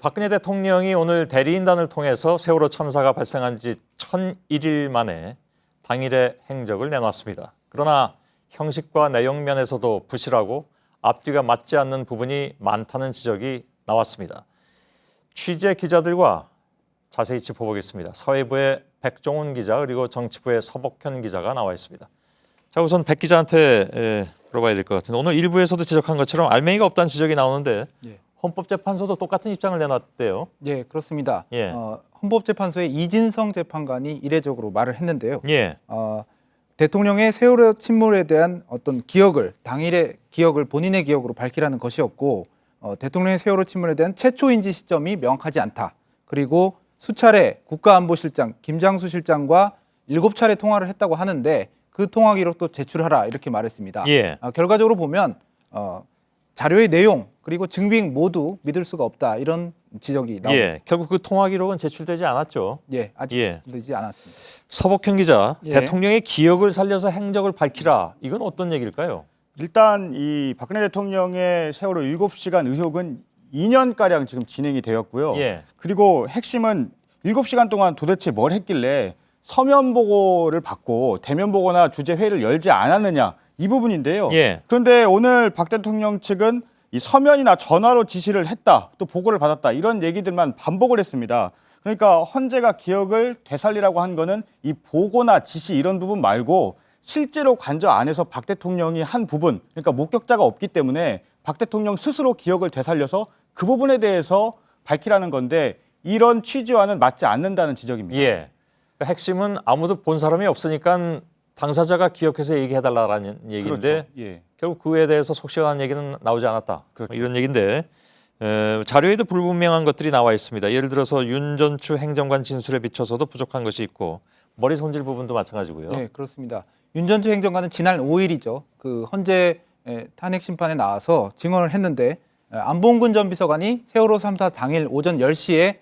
박근혜 대통령이 오늘 대리인단을 통해서 세월호 참사가 발생한 지 1001일 만에 당일의 행적을 내놨습니다. 그러나 형식과 내용 면에서도 부실하고 앞뒤가 맞지 않는 부분이 많다는 지적이 나왔습니다. 취재 기자들과 자세히 짚어보겠습니다. 사회부의 백종훈 기자 그리고 정치부의 서복현 기자가 나와 있습니다. 자, 우선 백 기자한테 물어봐야 될 것 같은데 오늘 일부에서도 지적한 것처럼 알맹이가 없다는 지적이 나오는데 헌법재판소도 똑같은 입장을 내놨대요. 예, 그렇습니다. 예. 헌법재판소의 이진성 재판관이 이례적으로 말을 했는데요. 예. 대통령의 세월호 침몰에 대한 어떤 기억을 당일의 기억을 본인의 기억으로 밝히라는 것이었고 대통령의 세월호 침몰에 대한 최초 인지 시점이 명확하지 않다. 그리고 수차례 국가안보실장 김장수 실장과 7차례 통화를 했다고 하는데 그 통화 기록도 제출하라 이렇게 말했습니다. 예. 결과적으로 보면 자료의 내용 그리고 증빙 모두 믿을 수가 없다 이런 지적이 나옵니다. 예. 결국 그 통화 기록은 제출되지 않았죠. 예, 아직 제출되지 않았습니다. 서복현 기자, 예. 대통령의 기억을 살려서 행적을 밝히라. 이건 어떤 얘기일까요? 일단 이 박근혜 대통령의 세월호 7시간 의혹은 2년가량 지금 진행이 되었고요. 예. 그리고 핵심은 7시간 동안 도대체 뭘 했길래 서면 보고를 받고 대면 보고나 주재 회의를 열지 않았느냐 이 부분인데요. 예. 그런데 오늘 박 대통령 측은 이 서면이나 전화로 지시를 했다, 또 보고를 받았다 이런 얘기들만 반복을 했습니다. 그러니까 헌재가 기억을 되살리라고 한 거는 이 보고나 지시 이런 부분 말고 실제로 관저 안에서 박 대통령이 한 부분, 그러니까 목격자가 없기 때문에 박 대통령 스스로 기억을 되살려서 그 부분에 대해서 밝히라는 건데 이런 취지와는 맞지 않는다는 지적입니다. 예. 그러니까 핵심은 아무도 본 사람이 없으니까 당사자가 기억해서 얘기해달라는 얘기인데 그렇죠. 예. 결국 그에 대해서 속 시원한 얘기는 나오지 않았다. 그렇죠. 이런 얘기인데 자료에도 불분명한 것들이 나와 있습니다. 예를 들어서 윤 전추 행정관 진술에 비춰서도 부족한 것이 있고 머리 손질 부분도 마찬가지고요. 네, 그렇습니다. 윤 전추 행정관은 지난 5일이죠. 그 헌재 탄핵 심판에 나와서 증언을 했는데 안봉근 전 비서관이 세월호 3사 당일 오전 10시에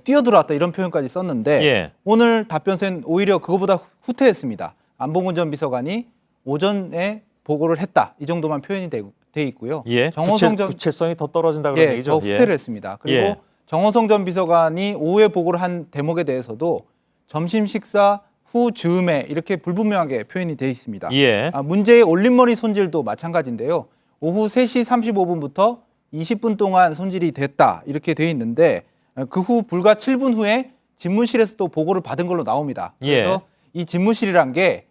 뛰어들어왔다 이런 표현까지 썼는데 예. 오늘 답변서는 오히려 그거보다 후퇴했습니다. 안봉근 전 비서관이 오전에 보고를 했다 이 정도만 표현이 돼 있고요. 예. 정호성 전 구체성이 더 떨어진다 그런 얘기죠. 더 후퇴를 했습니다. 그리고 예. 정호성 전 비서관이 오후에 보고를 한 대목에 대해서도 점심 식사 후 즈음에 이렇게 불분명하게 표현이 돼 있습니다. 예. 문제의 올림머리 손질도 마찬가지인데요. 오후 3시 35분부터 20분 동안 손질이 됐다 이렇게 돼 있는데 그 후 불과 7분 후에 집무실에서 또 보고를 받은 걸로 나옵니다. 그래서 이 집무실이란 게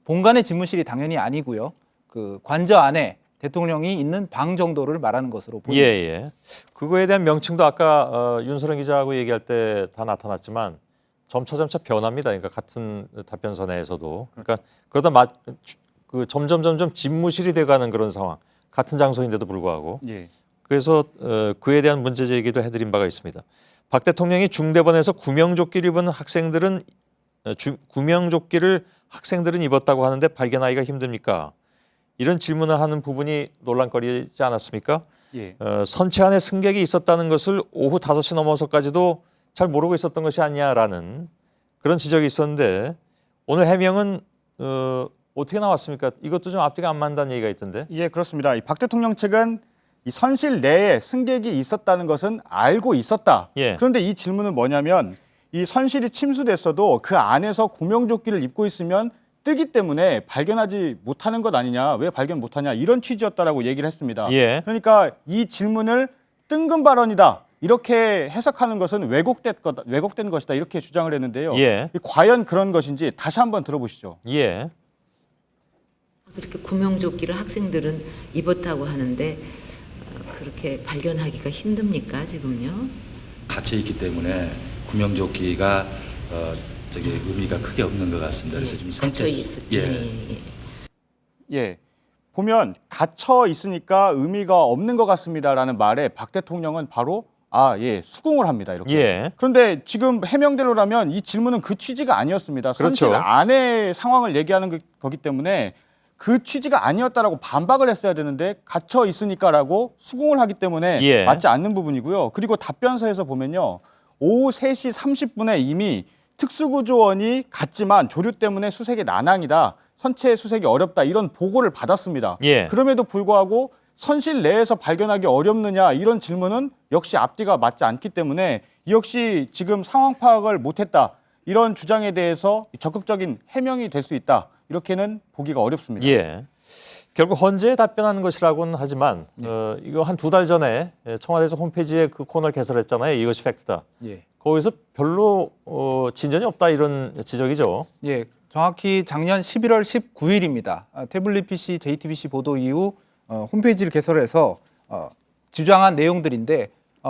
본관의 집무실이 당연히 아니고요. 그 관저 안에 대통령이 있는 방 정도를 말하는 것으로 보입니다. 예. 그거에 대한 명칭도 아까 윤소령 기자하고 얘기할 때 다 나타났지만 점차 변합니다. 그러니까 같은 답변서 내에서도. 그러니까 그러다 그 점점 집무실이 돼가는 그런 상황. 같은 장소인데도 불구하고. 예. 그래서 그에 대한 문제 제기도 해드린 바가 있습니다. 박 대통령이 중대본에서 구명조끼를 입은 구명조끼를 학생들은 입었다고 하는데 발견하기가 힘듭니까? 이런 질문을 하는 부분이 논란거리지 않았습니까? 예. 선체 안에 승객이 있었다는 것을 오후 5시 넘어서까지도 잘 모르고 있었던 것이 아니냐라는 그런 지적이 있었는데 오늘 해명은 어떻게 나왔습니까? 이것도 좀 앞뒤가 안 맞는다는 얘기가 있던데. 예, 그렇습니다. 이 박 대통령 측은 이 선실 내에 승객이 있었다는 것은 알고 있었다. 예. 그런데 이 질문은 뭐냐면 이 선실이 침수됐어도 그 안에서 구명조끼를 입고 있으면 뜨기 때문에 발견하지 못하는 것 아니냐, 왜 발견 못하냐 이런 취지였다라고 얘기를 했습니다. 예. 그러니까 이 질문을 뜬금 발언이다 이렇게 해석하는 것은 왜곡된 것이다 이렇게 주장을 했는데요. 예. 과연 그런 것인지 다시 한번 들어보시죠. 예. 그렇게 구명조끼를 학생들은 입었다고 하는데 그렇게 발견하기가 힘듭니까 지금요? 갇혀 있기 때문에 구명조끼가 의미가 크게 없는 것 같습니다. 그래서 지금 갇혀 예, 보면 갇혀 있으니까 의미가 없는 것 같습니다라는 말에 박 대통령은 바로 수긍을 합니다. 이렇게. 예. 그런데 지금 해명대로라면 이 질문은 그 취지가 아니었습니다. 그렇죠. 선실 안의 상황을 얘기하는 거기 때문에 그 취지가 아니었다라고 반박을 했어야 되는데 갇혀 있으니까라고 수긍을 하기 때문에 맞지 않는 부분이고요. 그리고 답변서에서 보면요. 오후 3시 30분에 이미 특수구조원이 갔지만 조류 때문에 수색이 난항이다. 선체 수색이 어렵다. 이런 보고를 받았습니다. 예. 그럼에도 불구하고 선실 내에서 발견하기 어렵느냐 이런 질문은 역시 앞뒤가 맞지 않기 때문에 이 역시 지금 상황 파악을 못했다. 이런 주장에 대해서 적극적인 해명이 될 수 있다. 이렇게는 보기가 어렵습니다. 예. 결국 헌재에 답변하는 것이라고는 하지만 이거 한 2달 전에 청와대에서 홈페이지에 그 코너를 개설했잖아요. 이것이 팩트다. 예. 거기서 별로 진전이 없다 이런 지적이죠. 예, 정확히 작년 11월 19일입니다. 태블릿 PC, JTBC 보도 이후 홈페이지를 개설해서 주장한 내용들인데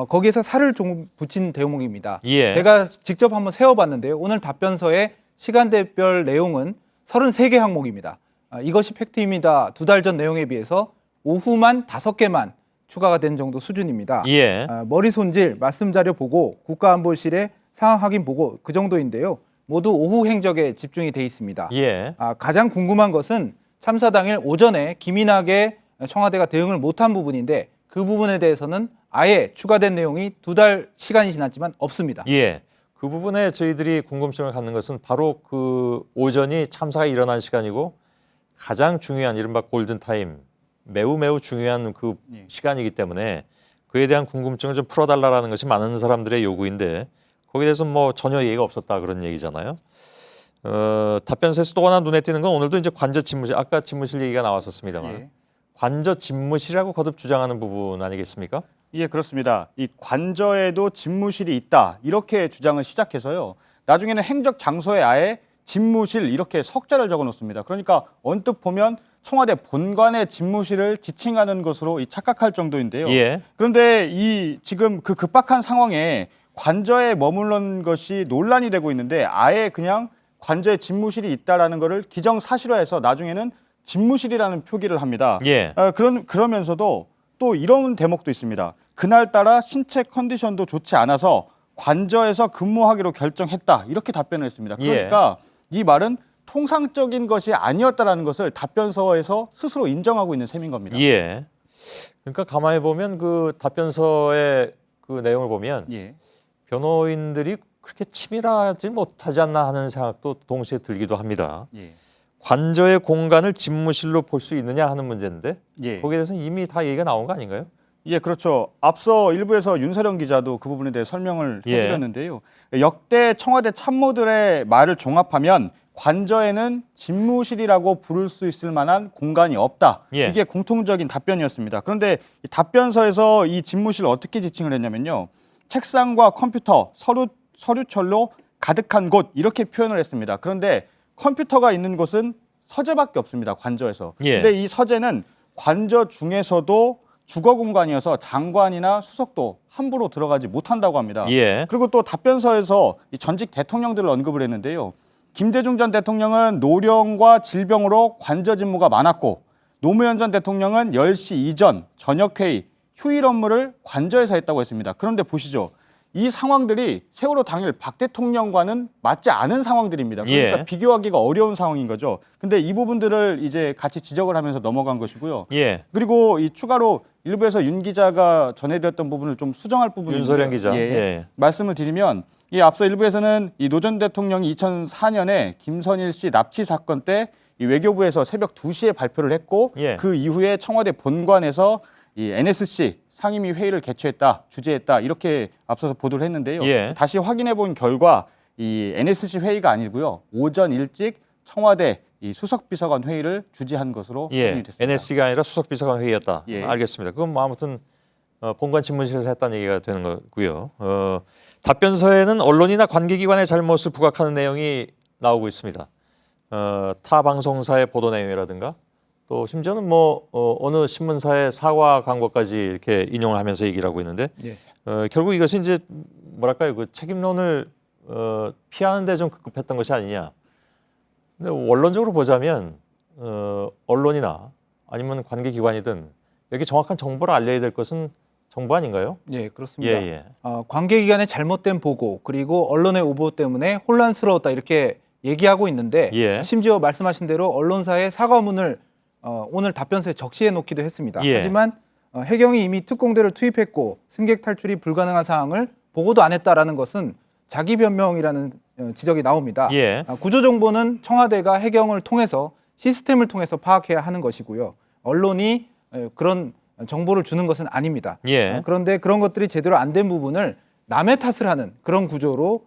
거기에서 살을 좀 붙인 대목입니다. 예. 제가 직접 한번 세어봤는데요. 오늘 답변서의 시간대별 내용은 33개 항목입니다. 이것이 팩트입니다. 2달 전 내용에 비해서 오후만 5개만 추가가 된 정도 수준입니다. 예. 머리 손질, 말씀 자료 보고, 국가안보실의 상황 확인 보고 그 정도인데요. 모두 오후 행적에 집중이 돼 있습니다. 예. 가장 궁금한 것은 참사 당일 오전에 기민하게 청와대가 대응을 못한 부분인데 그 부분에 대해서는 아예 추가된 내용이 2달 시간이 지났지만 없습니다. 예. 그 부분에 저희들이 궁금증을 갖는 것은 바로 그 오전이 참사가 일어난 시간이고 가장 중요한 이른바 골든타임 매우 중요한 그 시간이기 때문에 그에 대한 궁금증을 좀 풀어달라는 것이 많은 사람들의 요구인데 거기에 대해서 뭐 전혀 얘기가 없었다 그런 얘기잖아요. 답변서에서 또 하나 눈에 띄는 건 오늘도 이제 관저 집무실 아까 집무실 얘기가 나왔었습니다만 예. 관저 집무실이라고 거듭 주장하는 부분 아니겠습니까? 예, 그렇습니다. 이 관저에도 집무실이 있다. 이렇게 주장을 시작해서요. 나중에는 행적 장소에 아예 집무실 이렇게 석자를 적어 놓습니다. 그러니까 언뜻 보면 청와대 본관의 집무실을 지칭하는 것으로 착각할 정도인데요. 예. 그런데 이 지금 그 급박한 상황에 관저에 머물른 것이 논란이 되고 있는데 아예 그냥 관저에 집무실이 있다라는 것을 기정사실화해서 나중에는 집무실이라는 표기를 합니다. 예. 그러면서도 또 이런 대목도 있습니다. 그날따라 신체 컨디션도 좋지 않아서 관저에서 근무하기로 결정했다. 이렇게 답변을 했습니다. 그러니까 이 말은 통상적인 것이 아니었다라는 것을 답변서에서 스스로 인정하고 있는 셈인 겁니다. 예. 그러니까 가만히 보면 그 답변서의 그 내용을 보면 예. 변호인들이 그렇게 치밀하지 못하지 않나 하는 생각도 동시에 들기도 합니다. 예. 관저의 공간을 집무실로 볼 수 있느냐 하는 문제인데 예. 거기에 대해서는 이미 다 얘기가 나온 거 아닌가요? 예, 그렇죠. 앞서 일부에서 윤세령 기자도 그 부분에 대해 설명을 해드렸는데요. 역대 청와대 참모들의 말을 종합하면 관저에는 집무실이라고 부를 수 있을 만한 공간이 없다. 예. 이게 공통적인 답변이었습니다. 그런데 이 답변서에서 이 집무실을 어떻게 지칭을 했냐면요. 책상과 컴퓨터, 서류철로 가득한 곳 이렇게 표현을 했습니다. 그런데 컴퓨터가 있는 곳은 서재밖에 없습니다. 관저에서. 예. 근데 이 서재는 관저 중에서도 주거 공간이어서 장관이나 수석도 함부로 들어가지 못한다고 합니다. 예. 그리고 또 답변서에서 이 전직 대통령들을 언급을 했는데요. 김대중 전 대통령은 노령과 질병으로 관저 직무가 많았고 노무현 전 대통령은 10시 이전 저녁회의, 휴일 업무를 관저에서 했다고 했습니다. 그런데 보시죠. 이 상황들이 세월호 당일 박 대통령과는 맞지 않은 상황들입니다. 그러니까 예. 비교하기가 어려운 상황인 거죠. 근데 이 부분들을 이제 같이 지적을 하면서 넘어간 것이고요. 예. 그리고 이 추가로 일부에서 윤 기자가 전해드렸던 부분을 좀 수정할 부분이 윤소령 기자. 예. 예. 말씀을 드리면 이 앞서 일부에서는 이 노 전 대통령이 2004년에 김선일 씨 납치 사건 때 이 외교부에서 새벽 2시에 발표를 했고 예. 그 이후에 청와대 본관에서 이 NSC 상임위 회의를 개최했다, 주재했다 이렇게 앞서서 보도를 했는데요. 예. 다시 확인해 본 결과 이 NSC 회의가 아니고요. 오전 일찍 청와대 이 수석비서관 회의를 주재한 것으로 예. 확인이 됐습니다. NSC가 아니라 수석비서관 회의였다. 예. 알겠습니다. 그건 뭐 아무튼 본관 집무실에서 했다는 얘기가 되는 거고요. 답변서에는 언론이나 관계기관의 잘못을 부각하는 내용이 나오고 있습니다. 타 방송사의 보도 내용이라든가 또 심지어는 뭐 어느 신문사의 사과 광고까지 이렇게 인용을 하면서 얘기를 하고 있는데 예. 결국 이것은 이제 뭐랄까요 그 책임론을 피하는 데 좀 급급했던 것이 아니냐. 근데 원론적으로 보자면 언론이나 아니면 관계기관이든 여기 정확한 정보를 알려야 될 것은 정부 아닌가요? 예, 그렇습니다. 예. 관계기관의 잘못된 보고 그리고 언론의 오보 때문에 혼란스러웠다 이렇게 얘기하고 있는데 예. 심지어 말씀하신 대로 언론사의 사과문을 오늘 답변서에 적시해 놓기도 했습니다. 예. 하지만 해경이 이미 특공대를 투입했고 승객 탈출이 불가능한 사항을 보고도 안 했다라는 것은 자기 변명이라는 지적이 나옵니다. 예. 구조 정보는 청와대가 해경을 통해서 시스템을 통해서 파악해야 하는 것이고요. 언론이 그런 정보를 주는 것은 아닙니다. 예. 그런데 그런 것들이 제대로 안 된 부분을 남의 탓을 하는 그런 구조로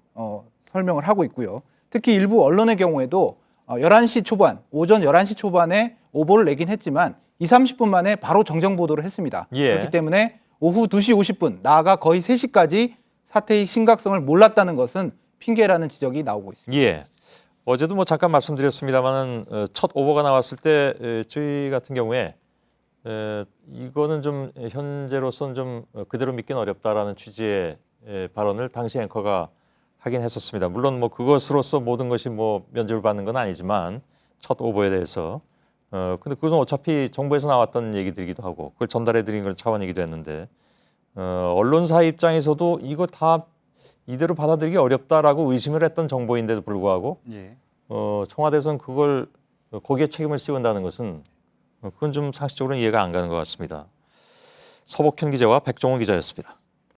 설명을 하고 있고요. 특히 일부 언론의 경우에도 11시 초반, 오전 11시 초반에 오보를 내긴 했지만 30분 만에 바로 정정 보도를 했습니다. 예. 그렇기 때문에 오후 2시 50분, 나아가 거의 3시까지 사태의 심각성을 몰랐다는 것은 핑계라는 지적이 나오고 있습니다. 예. 어제도 뭐 잠깐 말씀드렸습니다만은 첫 오보가 나왔을 때 저희 같은 경우에 이거는 좀 현재로서는 좀 그대로 믿기는 어렵다라는 취지의 발언을 당시 앵커가 하긴 했었습니다. 물론 뭐 그것으로서 모든 것이 뭐 면접을 받는 건 아니지만 첫 오보에 대해서 근데 그것은 어차피 정부에서 나왔던 얘기들이기도 하고 그걸 전달해 드린 건 차원이기도 했는데 언론사 입장에서도 이거 다 이대로 받아들이기 어렵다라고 의심을 했던 정보인데도 불구하고 예. 청와대에서는 그걸 거기에 책임을 씌운다는 것은 그건 좀 상식적으로는 이해가 안 가는 것 같습니다. 서복현 기자와 백종원 기자였습니다.